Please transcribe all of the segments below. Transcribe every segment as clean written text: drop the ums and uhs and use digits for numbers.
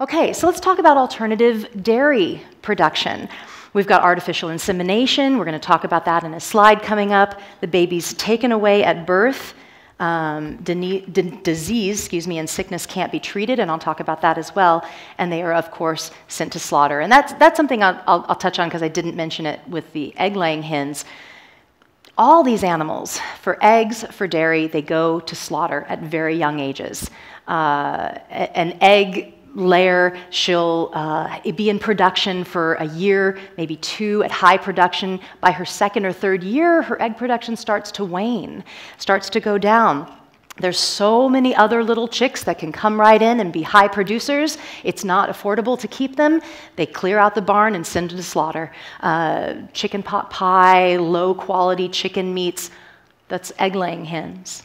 Okay, so let's talk about alternative dairy production. We've got artificial insemination. We're going to talk about that in a slide coming up. The baby's taken away at birth. Disease, and sickness can't be treated, and I'll talk about that as well. And they are, of course, sent to slaughter. And that's something I'll touch on because I didn't mention it with the egg-laying hens. All these animals, for eggs, for dairy, they go to slaughter at very young ages. An egg layer, she'll be in production for a year, maybe 2 at high production. By her 2nd or 3rd year, her egg production starts to wane, starts to go down. There's so many other little chicks that can come right in and be high producers. It's not affordable to keep them. They clear out the barn and send them to slaughter. Chicken pot pie, low quality chicken meats, that's egg-laying hens.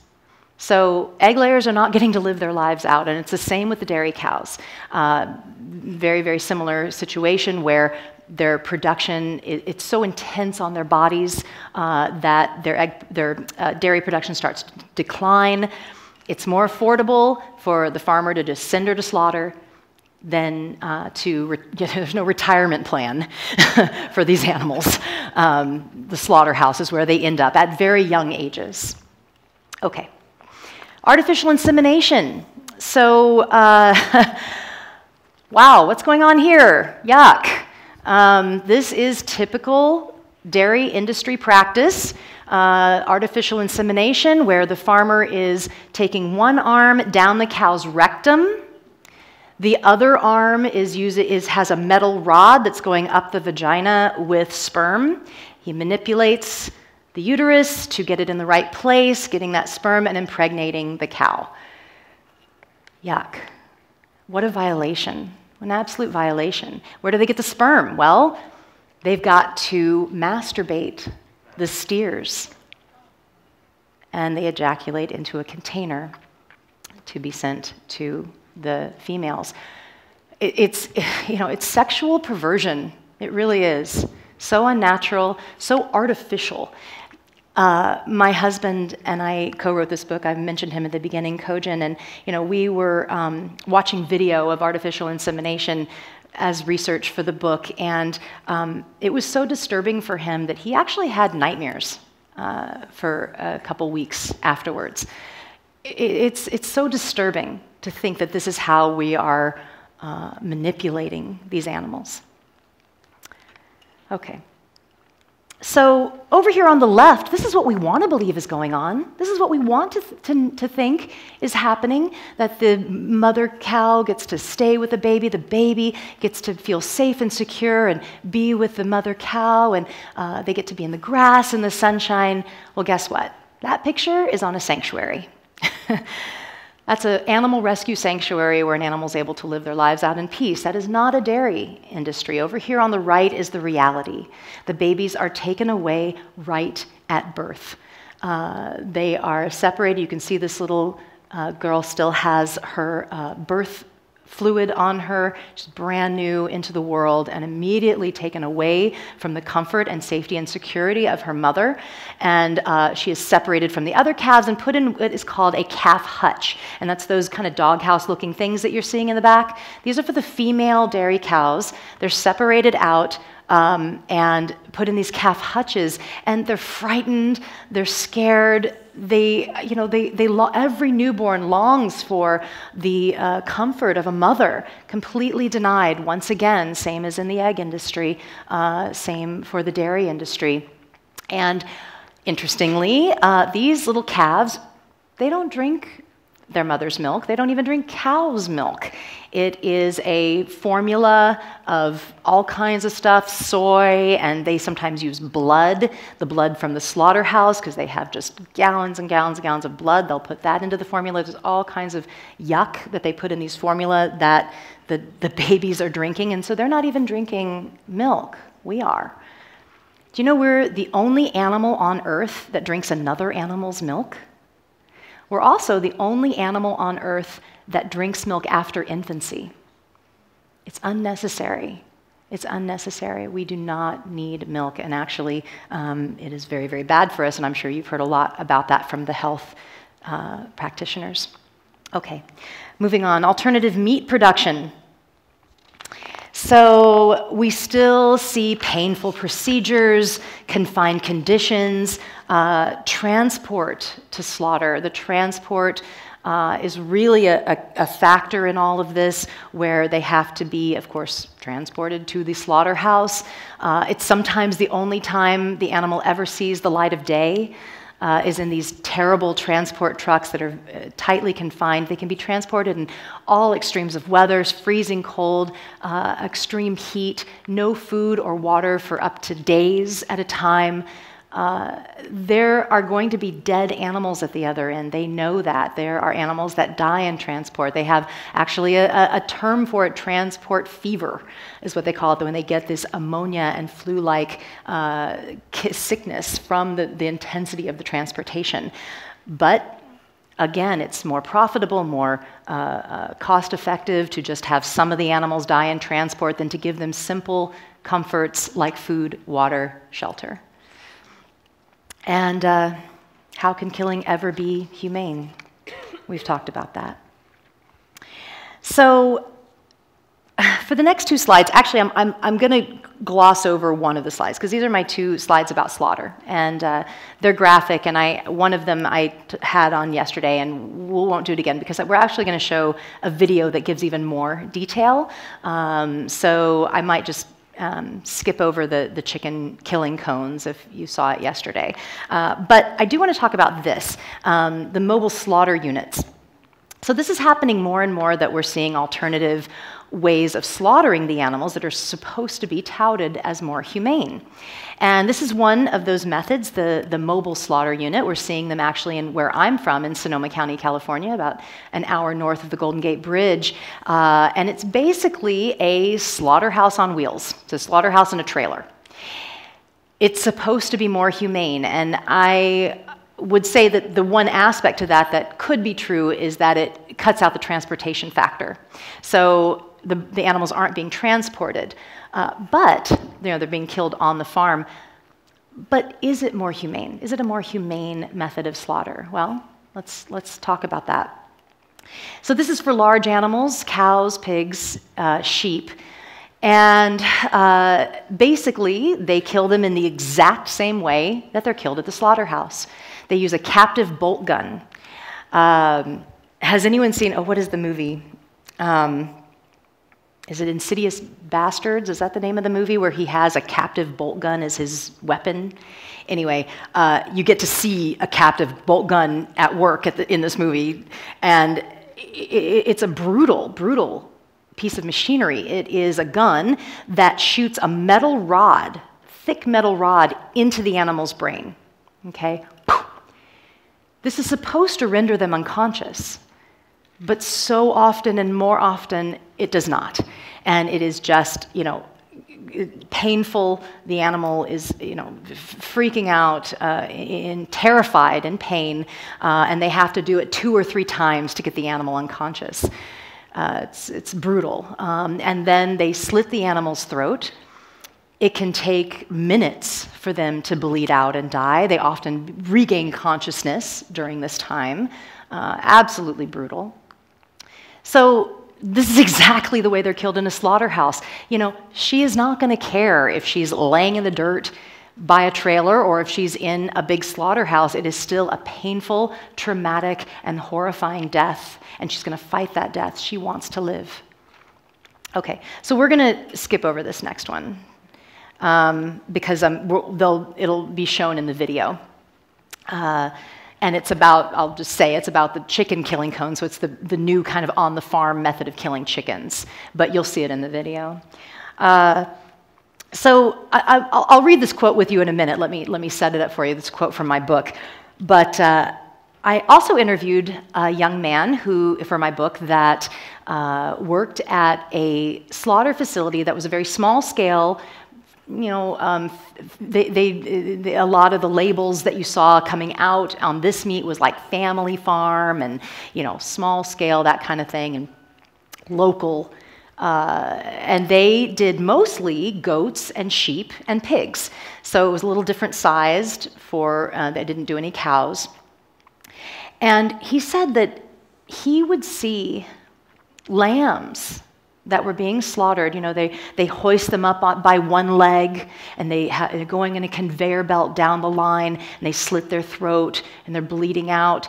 So egg layers are not getting to live their lives out, and it's the same with the dairy cows. Very, very similar situation where their production, it's so intense on their bodies that their dairy production starts to decline. It's more affordable for the farmer to just send her to slaughter than there's no retirement plan for these animals. The slaughterhouse is where they end up at very young ages. Okay. Artificial insemination. So, wow, what's going on here? Yuck. This is typical dairy industry practice. Artificial insemination, where the farmer is taking one arm down the cow's rectum. The other arm has a metal rod that's going up the vagina with sperm. He manipulates the uterus to get it in the right place, getting that sperm and impregnating the cow. Yuck. What a violation. An absolute violation. Where do they get the sperm? Well, they've got to masturbate the steers, and they ejaculate into a container to be sent to the females. It's sexual perversion. It really is. So unnatural, so artificial. My husband and I co-wrote this book. I mentioned him at the beginning, Kojin, and we were watching video of artificial insemination as research for the book, and it was so disturbing for him that he actually had nightmares for a couple weeks afterwards. It's so disturbing to think that this is how we are manipulating these animals. Okay. So over here on the left, this is what we want to believe is going on. This is what we want to think is happening, that the mother cow gets to stay with the baby gets to feel safe and secure and be with the mother cow, and they get to be in the grass and the sunshine. Well, guess what? That picture is on a sanctuary. That's an animal rescue sanctuary where an animal is able to live their lives out in peace. That is not a dairy industry. Over here on the right is the reality. The babies are taken away right at birth. They are separated. You can see this little girl still has her birth fluid on her. She's brand new into the world and immediately taken away from the comfort and safety and security of her mother. And she is separated from the other calves and put in what is called a calf hutch. And that's those kind of doghouse looking things that you're seeing in the back. These are for the female dairy cows. They're separated out and put in these calf hutches, and they're frightened, they're scared. Every newborn longs for the comfort of a mother, completely denied once again, same as in the egg industry, same for the dairy industry. And interestingly, these little calves, they don't drink their mother's milk. They don't even drink cow's milk. It is a formula of all kinds of stuff, soy, and they sometimes use blood, the blood from the slaughterhouse, because they have just gallons and gallons and gallons of blood. They'll put that into the formula. There's all kinds of yuck that they put in these formula that the babies are drinking, and so they're not even drinking milk. We are. Do you know we're the only animal on Earth that drinks another animal's milk? We're also the only animal on Earth that drinks milk after infancy. It's unnecessary. It's unnecessary. We do not need milk, and actually, it is very, very bad for us, and I'm sure you've heard a lot about that from the health practitioners. Okay, moving on. Alternative meat production. So we still see painful procedures, confined conditions, transport to slaughter. The transport is really a factor in all of this, where they have to be, of course, transported to the slaughterhouse. It's sometimes the only time the animal ever sees the light of day. Is in these terrible transport trucks that are tightly confined. They can be transported in all extremes of weather, freezing cold, extreme heat, no food or water for up to days at a time. There are going to be dead animals at the other end. They know that. There are animals that die in transport. They have actually a term for it, transport fever is what they call it, when they get this ammonia and flu-like sickness from the intensity of the transportation. But again, it's more profitable, more cost-effective to just have some of the animals die in transport than to give them simple comforts like food, water, shelter. And how can killing ever be humane? We've talked about that. So for the next two slides, actually, I'm going to gloss over one of the slides, because these are my two slides about slaughter. And they're graphic, and one of them I had on yesterday, and we won't do it again, because we're actually going to show a video that gives even more detail. So I might just skip over the chicken killing cones if you saw it yesterday. But I do want to talk about this, the mobile slaughter units. So this is happening more and more, that we're seeing alternative ways of slaughtering the animals that are supposed to be touted as more humane. And this is one of those methods, the mobile slaughter unit. We're seeing them actually in where I'm from, in Sonoma County, California, about an hour north of the Golden Gate Bridge. And it's basically a slaughterhouse on wheels. It's a slaughterhouse in a trailer. It's supposed to be more humane, and I would say that the one aspect to that could be true is that it cuts out the transportation factor. So the animals aren't being transported, but they're being killed on the farm. But is it more humane? Is it a more humane method of slaughter? Well, let's talk about that. So this is for large animals, cows, pigs, sheep. And basically, they kill them in the exact same way that they're killed at the slaughterhouse. They use a captive bolt gun. Has anyone seen, what is the movie? Is it Insidious Bastards? Is that the name of the movie, where he has a captive bolt gun as his weapon? Anyway, you get to see a captive bolt gun at work in this movie, and it's a brutal piece of machinery. It is a gun that shoots a metal rod, thick metal rod, into the animal's brain. Okay? This is supposed to render them unconscious, but so often and more often it does not. And it is just, painful. The animal is, freaking out, terrified, in pain, and they have to do it 2 or 3 times to get the animal unconscious. It's brutal. And then they slit the animal's throat. It can take minutes for them to bleed out and die. They often regain consciousness during this time. Absolutely brutal. So this is exactly the way they're killed in a slaughterhouse. She is not going to care if she's laying in the dirt by a trailer or if she's in a big slaughterhouse. It is still a painful, traumatic, and horrifying death, and she's going to fight that death. She wants to live. Okay, so we're going to skip over this next one because it'll be shown in the video. And it's about, I'll just say, it's about the chicken killing cone, so it's the new kind of on-the-farm method of killing chickens, but you'll see it in the video. So I'll read this quote with you in a minute. Let me set it up for you, this quote from my book. But I also interviewed a young man who, for my book, that worked at a slaughter facility that was a very small scale. A lot of the labels that you saw coming out on this meat was like family farm and, small scale, that kind of thing, and local. And they did mostly goats and sheep and pigs. So it was a little different sized they didn't do any cows. And he said that he would see lambs that were being slaughtered. They hoist them up by one leg, and they're going in a conveyor belt down the line, and they slit their throat, and they're bleeding out.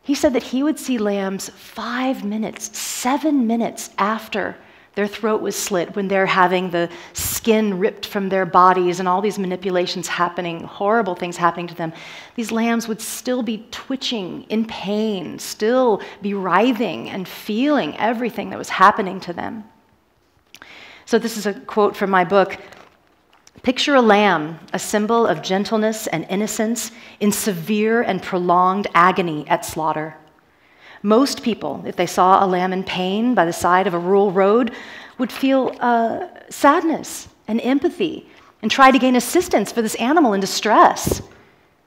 He said that he would see lambs 5 minutes, 7 minutes after their throat was slit, when they're having the skin ripped from their bodies and all these manipulations happening, horrible things happening to them. These lambs would still be twitching in pain, still be writhing and feeling everything that was happening to them. So this is a quote from my book. "Picture a lamb, a symbol of gentleness and innocence, in severe and prolonged agony at slaughter. Most people, if they saw a lamb in pain by the side of a rural road, would feel sadness and empathy and try to gain assistance for this animal in distress.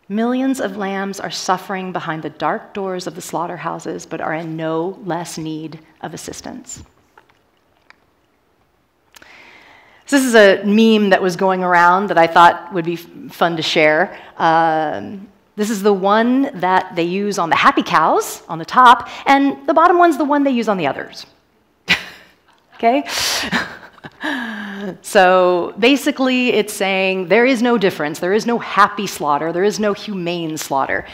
Millions of lambs are suffering behind the dark doors of the slaughterhouses, but are in no less need of assistance." So this is a meme that was going around that I thought would be fun to share. This is the one that they use on the happy cows on the top, and the bottom one's the one they use on the others. Okay? So basically it's saying there is no difference. There is no happy slaughter. There is no humane slaughter.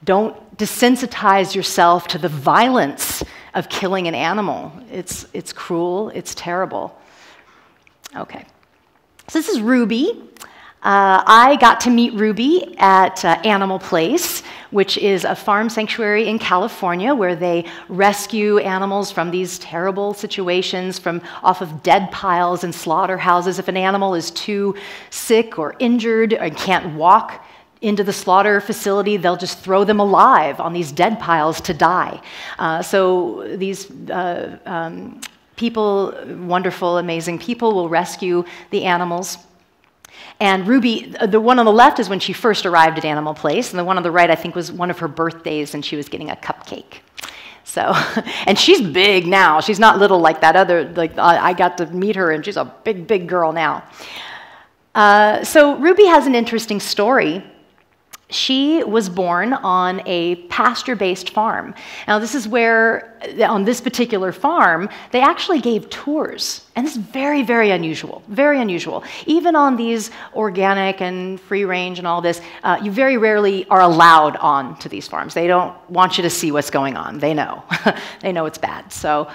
Don't desensitize yourself to the violence of killing an animal. It's cruel. It's terrible. Okay. So this is Ruby. I got to meet Ruby at Animal Place, which is a farm sanctuary in California where they rescue animals from these terrible situations from off of dead piles and slaughterhouses. If an animal is too sick or injured and can't walk into the slaughter facility, they'll just throw them alive on these dead piles to die. So these people, wonderful, amazing people, will rescue the animals. And Ruby, the one on the left is when she first arrived at Animal Place, and the one on the right, I think, was one of her birthdays, and she was getting a cupcake. So, and she's big now. She's not little like that other, I got to meet her, and she's a big, big girl now. So Ruby has an interesting story. She was born on a pasture-based farm. Now, this is where, on this particular farm, they actually gave tours. And this is very, very unusual, very unusual. Even on these organic and free-range and all this, you very rarely are allowed on to these farms. They don't want you to see what's going on. They know. They know it's bad. So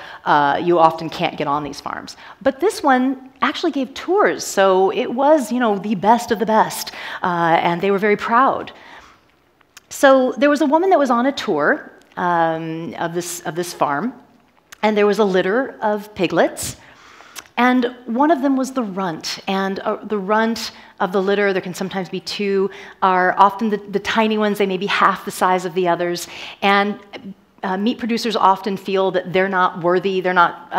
you often can't get on these farms. But this one actually gave tours. So it was, the best of the best. And they were very proud. So there was a woman that was on a tour of this farm, and there was a litter of piglets, and one of them was the runt. And the runt of the litter, there can sometimes be two, are often the tiny ones. They may be half the size of the others, and meat producers often feel that they're not worthy. They're not,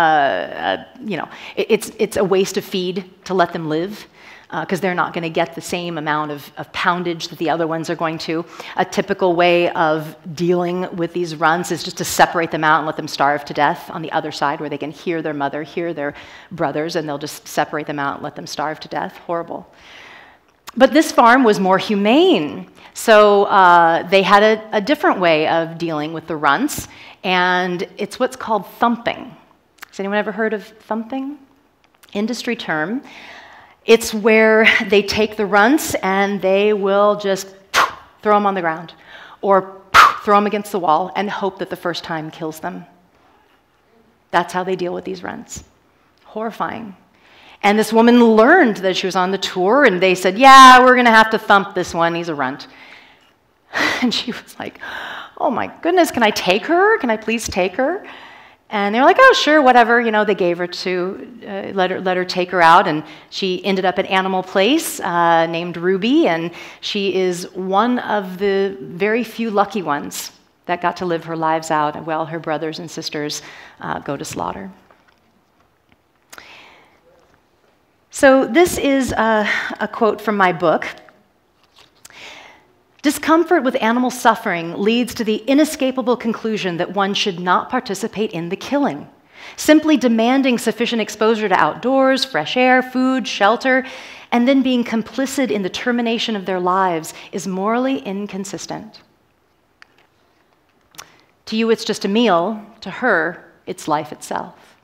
it's a waste of feed to let them live, because they're not going to get the same amount of poundage that the other ones are going to. A typical way of dealing with these runts is just to separate them out and let them starve to death on the other side, where they can hear their mother, hear their brothers, and they'll just separate them out and let them starve to death. Horrible. But this farm was more humane. So they had a different way of dealing with the runts, and it's what's called thumping. Has anyone ever heard of thumping? Industry term. It's where they take the runts and they will just throw them on the ground or throw them against the wall and hope that the first time kills them. That's how they deal with these runts. Horrifying. And this woman learned that she was on the tour, and they said, yeah, we're going to have to thump this one. He's a runt. And she was like, oh my goodness, can I take her? Can I please take her? And they were like, oh, sure, whatever. They gave her to, let her take her out. And she ended up at Animal Place, named Ruby. And she is one of the very few lucky ones that got to live her lives out while her brothers and sisters go to slaughter. So this is a quote from my book. Discomfort with animal suffering leads to the inescapable conclusion that one should not participate in the killing. Simply demanding sufficient exposure to outdoors, fresh air, food, shelter, and then being complicit in the termination of their lives is morally inconsistent. To you, it's just a meal. To her, it's life itself.